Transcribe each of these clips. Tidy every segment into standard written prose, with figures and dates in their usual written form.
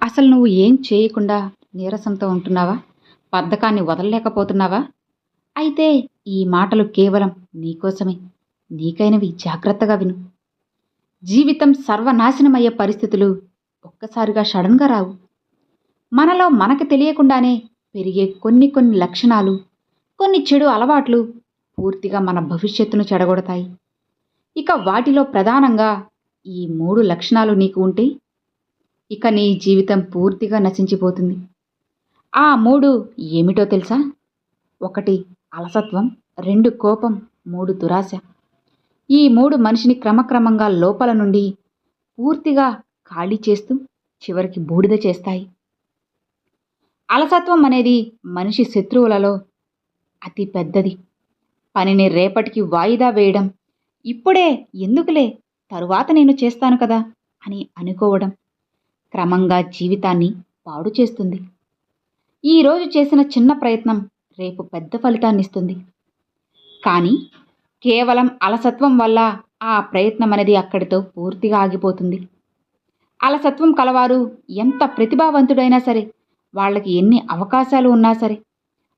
అసలు నువ్వు ఏం చేయకుండా నీరసంతో ఉంటున్నావా? బద్ధకాన్ని వదలలేకపోతున్నావా? అయితే ఈ మాటలు కేవలం నీకోసమే. నీకైనవి జాగ్రత్తగా విను. జీవితం సర్వనాశనమయ్యే పరిస్థితులు ఒక్కసారిగా సడన్‌గా రావు. మనలో మనకు తెలియకుండానే పెరిగే కొన్ని కొన్ని లక్షణాలు, కొన్ని చెడు అలవాట్లు పూర్తిగా మన భవిష్యత్తును చెడగొడతాయి. ఇక వాటిలో ప్రధానంగా ఈ 3 లక్షణాలు నీకు ఉంటే ఇక నీ జీవితం పూర్తిగా నశించిపోతుంది. ఆ 3 ఏమిటో తెలుసా? 1 అలసత్వం, 2 కోపం, 3 దురాశ. ఈ 3 మనిషిని క్రమక్రమంగా లోపల నుండి పూర్తిగా ఖాళీ చేస్తూ చివరికి బూడిద చేస్తాయి. అలసత్వం అనేది మనిషి శత్రువులలో అతి పెద్దది. పనిని రేపటికి వాయిదా వేయడం, ఇప్పుడే ఎందుకులే తరువాత నేను చేస్తాను కదా అని అనుకోవడం క్రమంగా జీవితాన్ని పాడు చేస్తుంది. ఈరోజు చేసిన చిన్న ప్రయత్నం రేపు పెద్ద ఫలితాన్నిస్తుంది. కానీ కేవలం అలసత్వం వల్ల ఆ ప్రయత్నం అనేది అక్కడితో పూర్తిగా ఆగిపోతుంది. అలసత్వం కలవారు ఎంత ప్రతిభావంతుడైనా సరే, వాళ్ళకి ఎన్ని అవకాశాలు ఉన్నా సరే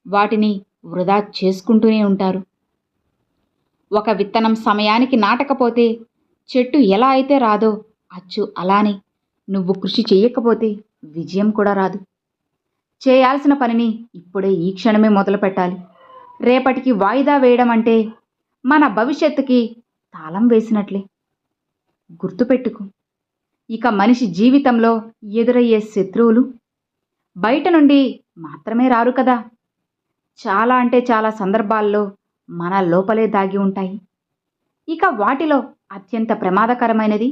వాటిని వృధా చేసుకుంటూనే ఉంటారు. ఒక విత్తనం సమయానికి నాటకపోతే చెట్టు ఎలా అయితే రాదో అచ్చు అలానే నువ్వు కృషి చేయకపోతే విజయం కూడా రాదు. చేయాల్సిన పనిని ఇప్పుడే ఈ క్షణమే మొదలు పెట్టాలి. రేపటికి వాయిదా వేయడం అంటే మన భవిష్యత్తుకి తాళం వేసినట్లే. గుర్తుపెట్టుకో, ఇక మనిషి జీవితంలో ఎదురయ్యే శత్రువులు బయట నుండి మాత్రమే రారు కదా. చాలా అంటే చాలా సందర్భాల్లో మన లోపలే దాగి ఉంటాయి. ఇక వాటిలో అత్యంత ప్రమాదకరమైనది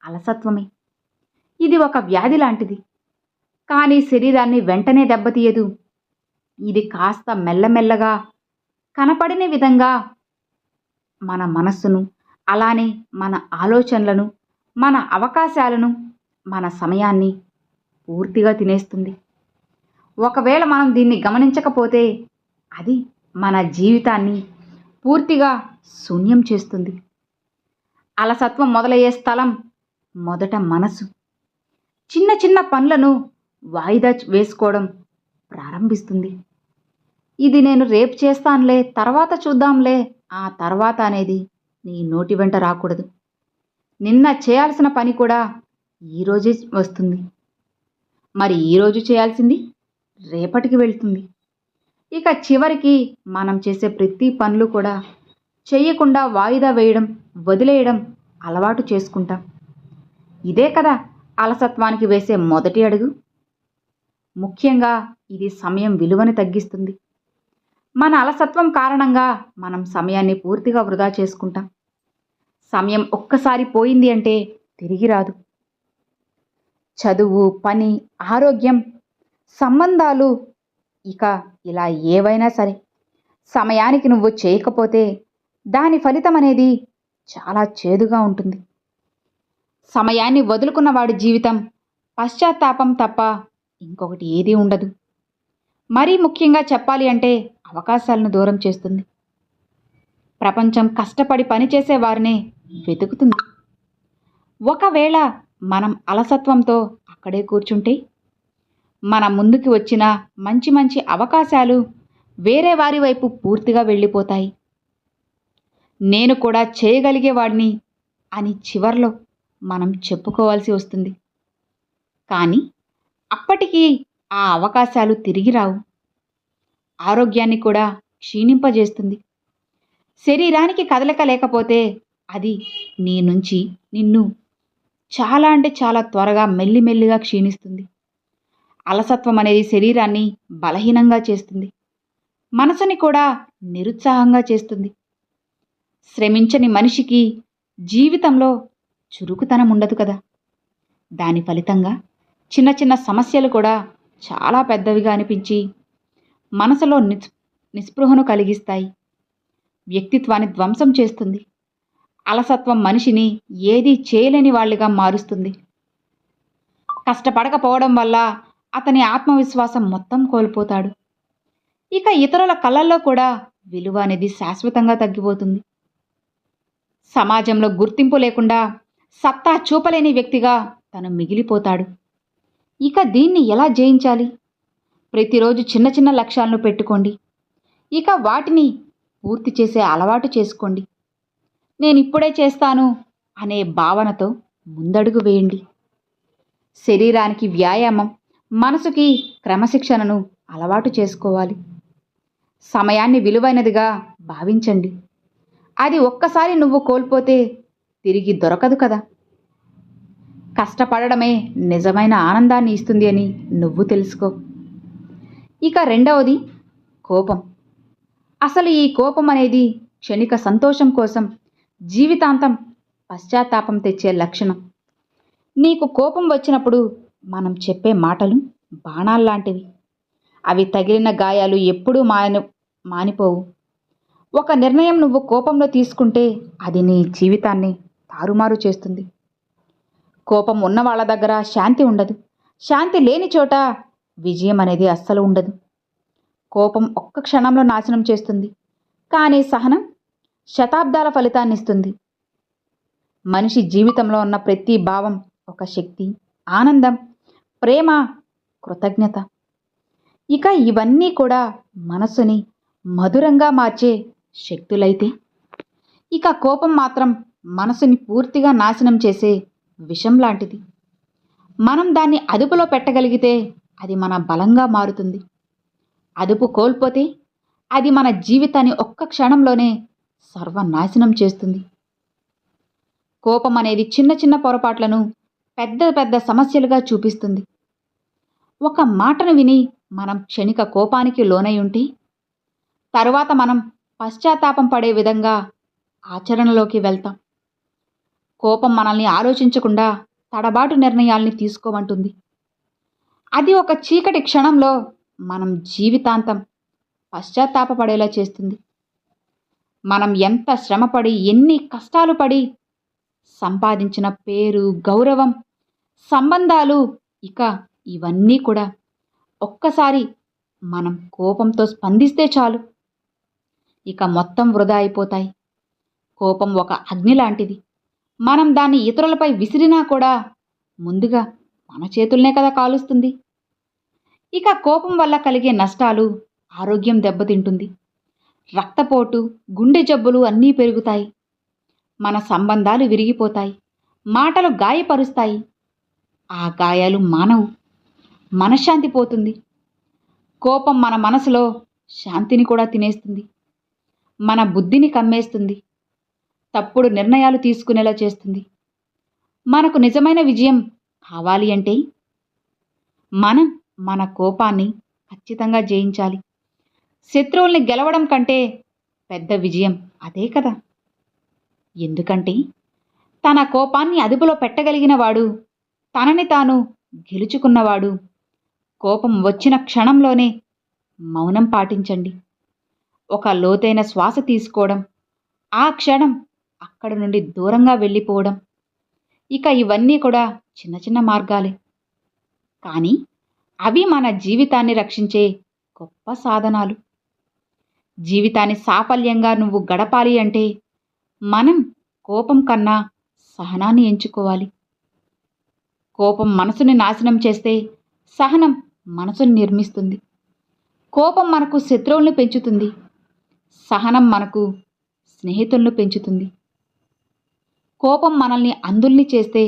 అలసత్వమే. ఇది ఒక వ్యాధి లాంటిది. కానీ శరీరాన్ని వెంటనే దెబ్బతీయదు. ఇది కాస్త మెల్లమెల్లగా కనపడిన విధంగా మన మనస్సును, అలానే మన ఆలోచనలను, మన అవకాశాలను, మన సమయాన్ని పూర్తిగా తినేస్తుంది. ఒకవేళ మనం దీన్ని గమనించకపోతే అది మన జీవితాన్ని పూర్తిగా శూన్యం చేస్తుంది. అలసత్వం మొదలయ్యే స్థలం మొదట మనసు. చిన్న చిన్న పనులను వాయిదా వేసుకోవడం ప్రారంభిస్తుంది. ఇది నేను రేపు చేస్తానులే, తర్వాత చూద్దాంలే, ఆ తర్వాత అనేది నీ నోటి వెంట రాకూడదు. నిన్న చేయాల్సిన పని కూడా ఈరోజే వస్తుంది. మరి ఈరోజు చేయాల్సింది రేపటికి వెళ్తుంది. ఇక చివరికి మనం చేసే ప్రతి పనులు కూడా చేయకుండా వాయిదా వేయడం, వదిలేయడం అలవాటు చేసుకుంటాం. ఇదే కదా అలసత్వానికి వేసే మొదటి అడుగు. ముఖ్యంగా ఇది సమయం విలువను తగ్గిస్తుంది. మన అలసత్వం కారణంగా మనం సమయాన్ని పూర్తిగా వృధా చేసుకుంటాం. సమయం ఒక్కసారి పోయింది అంటే తిరిగి రాదు. చదువు, పని, ఆరోగ్యం, సంబంధాలు, ఇక ఇలా ఏవైనా సరే సమయానికి నువ్వు చేయకపోతే దాని ఫలితం అనేది చాలా చేదుగా ఉంటుంది. సమయాన్ని వదులుకున్న వాడి జీవితం పశ్చాత్తాపం తప్ప ఇంకొకటి ఏదీ ఉండదు. మరీ ముఖ్యంగా చెప్పాలి అంటే అవకాశాలను దూరం చేస్తుంది. ప్రపంచం కష్టపడి పనిచేసే వారినే వెతుకుతుంది. ఒకవేళ మనం అలసత్వంతో అక్కడే కూర్చుంటే మన ముందుకు వచ్చిన మంచి మంచి అవకాశాలు వేరే వారి వైపు పూర్తిగా వెళ్ళిపోతాయి. నేను కూడా చేయగలిగేవాడిని అని చివర్లో మనం చెప్పుకోవాల్సి వస్తుంది. కానీ అప్పటికి ఆ అవకాశాలు తిరిగి రావు. ఆరోగ్యాన్ని కూడా క్షీణింపజేస్తుంది. శరీరానికి కదలిక లేకపోతే అది నీ నుంచి నిన్ను చాలా అంటే చాలా త్వరగా మెల్లిమెల్లిగా క్షీణిస్తుంది. అలసత్వం అనేది శరీరాన్ని బలహీనంగా చేస్తుంది. మనసుని కూడా నిరుత్సాహంగా చేస్తుంది. శ్రమించని మనిషికి జీవితంలో చురుకుతనం ఉండదు కదా. దాని ఫలితంగా చిన్న చిన్న సమస్యలు కూడా చాలా పెద్దవిగా అనిపించి మనసులో నిస్పృహను కలిగిస్తాయి. వ్యక్తిత్వాన్ని ధ్వంసం చేస్తుంది. అలసత్వం మనిషిని ఏదీ చేయలేని వాళ్ళుగా మారుస్తుంది. కష్టపడకపోవడం వల్ల అతని ఆత్మవిశ్వాసం మొత్తం కోల్పోతాడు. ఇక ఇతరుల కళ్ళల్లో కూడా విలువ అనేది శాశ్వతంగా తగ్గిపోతుంది. సమాజంలో గుర్తింపు లేకుండా సత్తా చూపలేని వ్యక్తిగా తను మిగిలిపోతాడు. ఇక దీన్ని ఎలా జయించాలి? ప్రతిరోజు చిన్న చిన్న లక్ష్యాలను పెట్టుకోండి. ఇక వాటిని పూర్తి చేసే అలవాటు చేసుకోండి. నేనిప్పుడే చేస్తాను అనే భావనతో ముందడుగు వేయండి. శరీరానికి వ్యాయామం, మనసుకి క్రమశిక్షణను అలవాటు చేసుకోవాలి. సమయాన్ని విలువైనదిగా భావించండి. అది ఒక్కసారి నువ్వు కోల్పోతే తిరిగి దొరకదు కదా. కష్టపడడమే నిజమైన ఆనందాన్ని ఇస్తుంది అని నువ్వు తెలుసుకో. ఇక రెండవది కోపం. అసలు ఈ కోపం అనేది క్షణిక సంతోషం కోసం జీవితాంతం పశ్చాత్తాపం తెచ్చే లక్షణం. నీకు కోపం వచ్చినప్పుడు మనం చెప్పే మాటలు బాణాల్లాంటివి. అవి తగిలిన గాయాలు ఎప్పుడూ మానిపోవు. ఒక నిర్ణయం నువ్వు కోపంలో తీసుకుంటే అది నీ జీవితాన్ని తారుమారు చేస్తుంది. కోపం ఉన్న వాళ్ళ దగ్గర శాంతి ఉండదు. శాంతి లేని చోట విజయం అనేది అస్సలు ఉండదు. కోపం ఒక్క క్షణంలో నాశనం చేస్తుంది, కానీ సహనం శతాబ్దాల ఫలితాన్ని ఇస్తుంది. మనిషి జీవితంలో ఉన్న ప్రతి భావం ఒక శక్తి, ఆనందం, ప్రేమ, కృతజ్ఞత. ఇక ఇవన్నీ కూడా మనసుని మధురంగా మార్చే శక్తులైతే, ఇక కోపం మాత్రం మనసుని పూర్తిగా నాశనం చేసే విషం లాంటిది. మనం దాన్ని అదుపులో పెట్టగలిగితే అది మన బలంగా మారుతుంది. అదుపు కోల్పోతే అది మన జీవితాన్ని ఒక్క క్షణంలోనే సర్వనాశనం చేస్తుంది. కోపం అనేది చిన్న చిన్న పొరపాట్లను పెద్ద పెద్ద సమస్యలుగా చూపిస్తుంది. ఒక మాటను విని మనం క్షణిక కోపానికి లోనై ఉంటే తరువాత మనం పశ్చాత్తాపం పడే విధంగా ఆచరణలోకి వెళ్తాం. కోపం మనల్ని ఆలోచించకుండా తడబాటు నిర్ణయాల్ని తీసుకోమంటుంది. అది ఒక చీకటి క్షణంలో మనం జీవితాంతం పశ్చాత్తాపపడేలా చేస్తుంది. మనం ఎంత శ్రమపడి, ఎన్ని కష్టాలు పడి సంపాదించిన పేరు, గౌరవం, సంబంధాలు, ఇక ఇవన్నీ కూడా ఒక్కసారి మనం కోపంతో స్పందిస్తే చాలు, ఇక మొత్తం వృధా అయిపోతాయి. కోపం ఒక అగ్ని లాంటిది. మనం దాన్ని ఇతరులపై విసిరినా కూడా ముందుగా మన చేతుల్నే కదా కాలుస్తుంది. ఇక కోపం వల్ల కలిగే నష్టాలు: ఆరోగ్యం దెబ్బతింటుంది, రక్తపోటు, గుండె జబ్బులు అన్నీ పెరుగుతాయి, మన సంబంధాలు విరిగిపోతాయి, మాటలు గాయపరుస్తాయి, ఆ గాయాలు మానవు, మనశ్శాంతి పోతుంది. కోపం మన మనసులో శాంతిని కూడా తినేస్తుంది, మన బుద్ధిని కమ్మేస్తుంది, తప్పుడు నిర్ణయాలు తీసుకునేలా చేస్తుంది. మనకు నిజమైన విజయం కావాలి అంటే మనం మన కోపాన్ని ఖచ్చితంగా జయించాలి. శత్రువుల్ని గెలవడం కంటే పెద్ద విజయం అదే కదా. ఎందుకంటే తన కోపాన్ని అదుపులో పెట్టగలిగిన వాడు తనని తాను గెలుచుకున్నవాడు. కోపం వచ్చిన క్షణంలోనే మౌనం పాటించండి. ఒక లోతైన శ్వాస తీసుకోవడం, ఆ క్షణం అక్కడి నుండి దూరంగా వెళ్ళిపోవడం. ఇక ఇవన్నీ కూడా చిన్న చిన్న మార్గాలే, కానీ అవి మన జీవితాన్ని రక్షించే గొప్ప సాధనాలు. జీవితాన్ని సాఫల్యంగా నువ్వు గడపాలి అంటే మనం కోపం కన్నా సహనాన్ని ఎంచుకోవాలి. కోపం మనసుని నాశనం చేస్తే సహనం మనసుని నిర్మిస్తుంది. కోపం మనకు శత్రువులను పెంచుతుంది, సహనం మనకు స్నేహితులను పెంచుతుంది. కోపం మనల్ని అంధుల్ని చేస్తే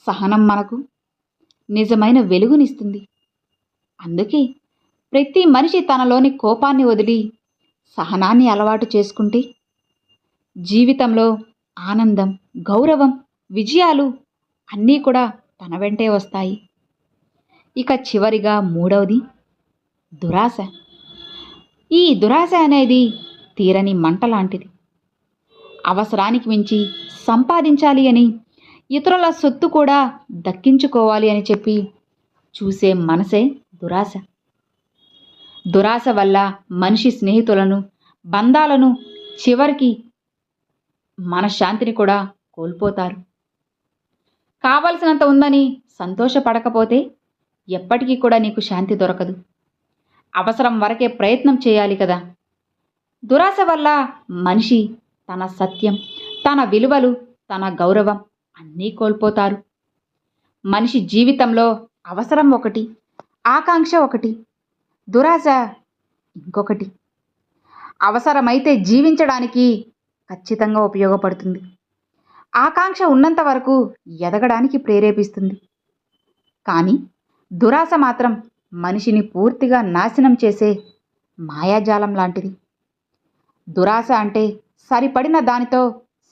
సహనం మనకు నిజమైన వెలుగునిస్తుంది. అందుకే ప్రతి మనిషి తనలోని కోపాన్ని వదిలి సహనాన్ని అలవాటు చేసుకుంటే జీవితంలో ఆనందం, గౌరవం, విజయాలు అన్నీ కూడా తన వెంటే వస్తాయి. ఇక చివరిగా మూడవది దురాశ. ఈ దురాశ అనేది తీరని మంట లాంటిది. అవసరానికి మించి సంపాదించాలి అని, ఇతరుల సొత్తు కూడా దక్కించుకోవాలి అని చెప్పి చూసే మనసే దురాశ. దురాశ వల్ల మనిషి స్నేహితులను, బంధాలను, చివరికి మనశ్శాంతిని కూడా కోల్పోతారు. కావలసినంత ఉందని సంతోషపడకపోతే ఎప్పటికీ కూడా నీకు శాంతి దొరకదు. అవసరం వరకే ప్రయత్నం చేయాలి కదా. దురాశ వల్ల మనిషి తన సత్యం, తన విలువలు, తన గౌరవం అన్నీ కోల్పోతారు. మనిషి జీవితంలో అవసరం ఒకటి, ఆకాంక్ష ఒకటి, దురాశ ఇంకొకటి. అవసరమైతే జీవించడానికి ఖచ్చితంగా ఉపయోగపడుతుంది. ఆకాంక్ష ఉన్నంత వరకు ఎదగడానికి ప్రేరేపిస్తుంది. కానీ దురాశ మాత్రం మనిషిని పూర్తిగా నాశనం చేసే మాయాజాలం లాంటిది. దురాశ అంటే సరిపడిన దానితో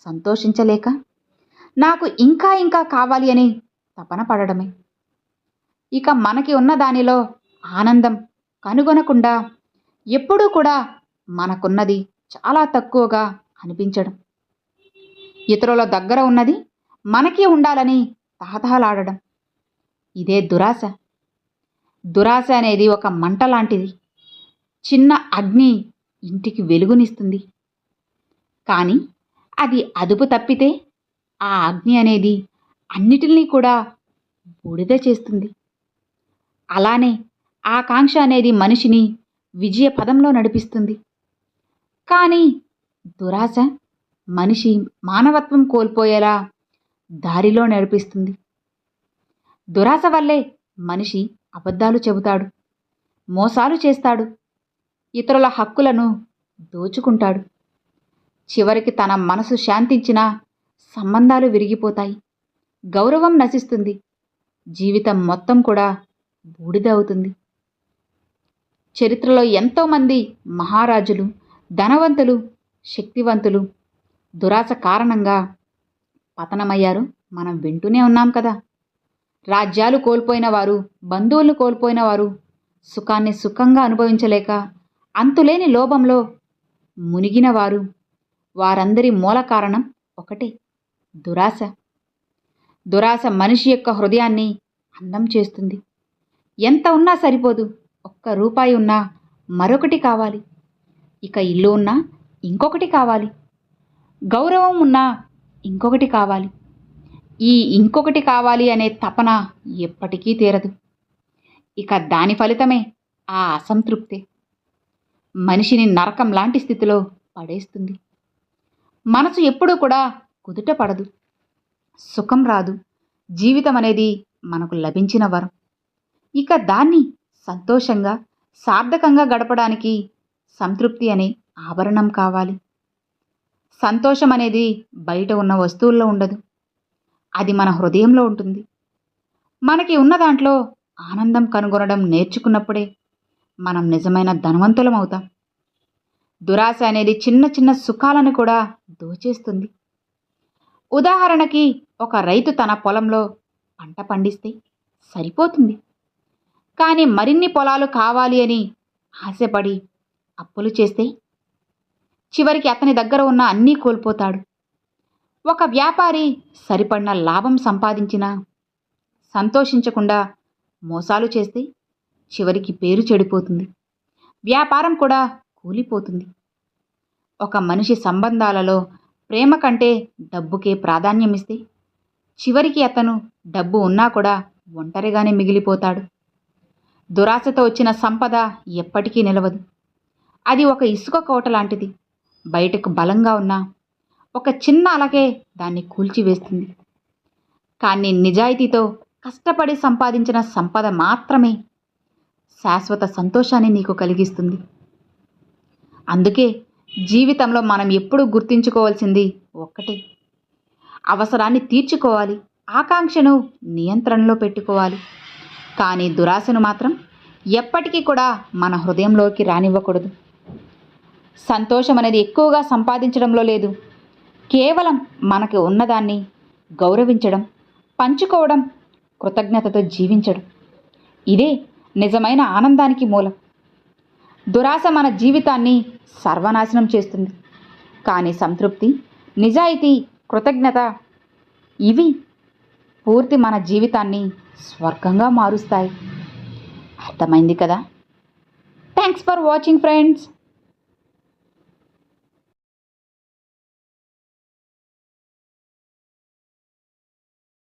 సంతోషించలేక నాకు ఇంకా ఇంకా కావాలి అని తపన పడడమే. ఇక మనకి ఉన్న దానిలో ఆనందం కనుగొనకుండా ఎప్పుడూ కూడా మనకున్నది చాలా తక్కువగా అనిపించడం. ఇతరుల దగ్గర ఉన్నది మనకి ఉండాలని తహతహలాడడం. ఇదే దురాశ. దురాశ అనేది ఒక మంట లాంటిది. చిన్న అగ్ని ఇంటికి వెలుగునిస్తుంది. కానీ అది అదుపు తప్పితే ఆ అగ్ని అనేది అన్నిటినీ కూడా బూడిద చేస్తుంది. అలానే ఆకాంక్ష అనేది మనిషిని విజయ పదంలో నడిపిస్తుంది. కానీ దురాశ మనిషి మానవత్వం కోల్పోయేలా దారిలో నడిపిస్తుంది. దురాశ వల్లే మనిషి అబద్ధాలు చెబుతాడు, మోసాలు చేస్తాడు, ఇతరుల హక్కులను దోచుకుంటాడు. చివరికి తన మనసు శాంతించినా సంబంధాలు విరిగిపోతాయి, గౌరవం నశిస్తుంది, జీవితం మొత్తం కూడా బూడిద అవుతుంది. చరిత్రలో ఎంతోమంది మహారాజులు, ధనవంతులు, శక్తివంతులు దురాశ కారణంగా పతనమయ్యారు మనం వింటూనే ఉన్నాం కదా. రాజ్యాలు కోల్పోయిన వారు, బంధువులను కోల్పోయిన వారు సుఖాన్ని సుఖంగా అనుభవించలేక అంతులేని లోభంలో మునిగిన వారు, వారందరి మూల కారణం ఒకటే, దురాశ. దురాశ మనిషి యొక్క హృదయాన్ని అందం చేస్తుంది. ఎంత ఉన్నా సరిపోదు, ఒక్క రూపాయి ఉన్నా మరొకటి కావాలి, ఇక ఇల్లు ఉన్నా ఇంకొకటి కావాలి, గౌరవం ఉన్నా ఇంకొకటి కావాలి. ఈ ఇంకొకటి కావాలి అనే తపన ఎప్పటికీ తీరదు. ఇక దాని ఫలితమే ఆ అసంతృప్తి మనిషిని నరకం లాంటి స్థితిలో పడేస్తుంది. మనసు ఎప్పుడూ కూడా కుదుట పడదు, సుఖం రాదు. జీవితం అనేది మనకు లభించిన వరం. ఇక దాన్ని సంతోషంగా సార్థకంగా గడపడానికి సంతృప్తి అనే ఆభరణం కావాలి. సంతోషం అనేది బయట ఉన్న వస్తువుల్లో ఉండదు, అది మన హృదయంలో ఉంటుంది. మనకి ఉన్న దాంట్లో ఆనందం కనుగొనడం నేర్చుకున్నప్పుడే మనం నిజమైన ధనవంతులం అవుతాం. దురాశ అనేది చిన్న చిన్న సుఖాలను కూడా దోచేస్తుంది. ఉదాహరణకి ఒక రైతు తన పొలంలో పంట పండిస్తే సరిపోతుంది. కానీ మరిన్ని పొలాలు కావాలి అని ఆశపడి అప్పులు చేస్తే చివరికి అతని దగ్గర ఉన్న అన్నీ కోల్పోతాడు. ఒక వ్యాపారి సరిపడిన లాభం సంపాదించినా సంతోషించకుండా మోసాలు చేస్తే చివరికి పేరు చెడిపోతుంది, వ్యాపారం కూడా కూలిపోతుంది. ఒక మనిషి సంబంధాలలో ప్రేమ కంటే డబ్బుకే ప్రాధాన్యమిస్తే చివరికి అతను డబ్బు ఉన్నా కూడా ఒంటరిగానే మిగిలిపోతాడు. దురాశతో వచ్చిన సంపద ఎప్పటికీ నిలవదు. అది ఒక ఇసుక కోట లాంటిది. బయటకు బలంగా ఉన్న ఒక చిన్న అలకే దాన్ని కూల్చివేస్తుంది. కానీ నిజాయితీతో కష్టపడి సంపాదించిన సంపద మాత్రమే శాశ్వత సంతోషాన్ని నీకు కలిగిస్తుంది. అందుకే జీవితంలో మనం ఎప్పుడూ గుర్తుంచుకోవాల్సింది ఒక్కటే, అవసరాన్ని తీర్చుకోవాలి, ఆకాంక్షను నియంత్రణలో పెట్టుకోవాలి. కానీ దురాశను మాత్రం ఎప్పటికీ కూడా మన హృదయంలోకి రానివ్వకూడదు. సంతోషం అనేది ఎక్కువగా సంపాదించడంలో లేదు, కేవలం మనకు ఉన్నదాన్ని గౌరవించడం, పంచుకోవడం, కృతజ్ఞతతో జీవించడం. ఇదే నిజమైన ఆనందానికి మూలం. దురాశ మన జీవితాన్ని సర్వనాశనం చేస్తుంది. కానీ సంతృప్తి, నిజాయితీ, కృతజ్ఞత ఇవి పూర్తి మన జీవితాన్ని స్వర్గంగా మారుస్తాయి. అర్థమైంది కదా? Thanks for watching friends.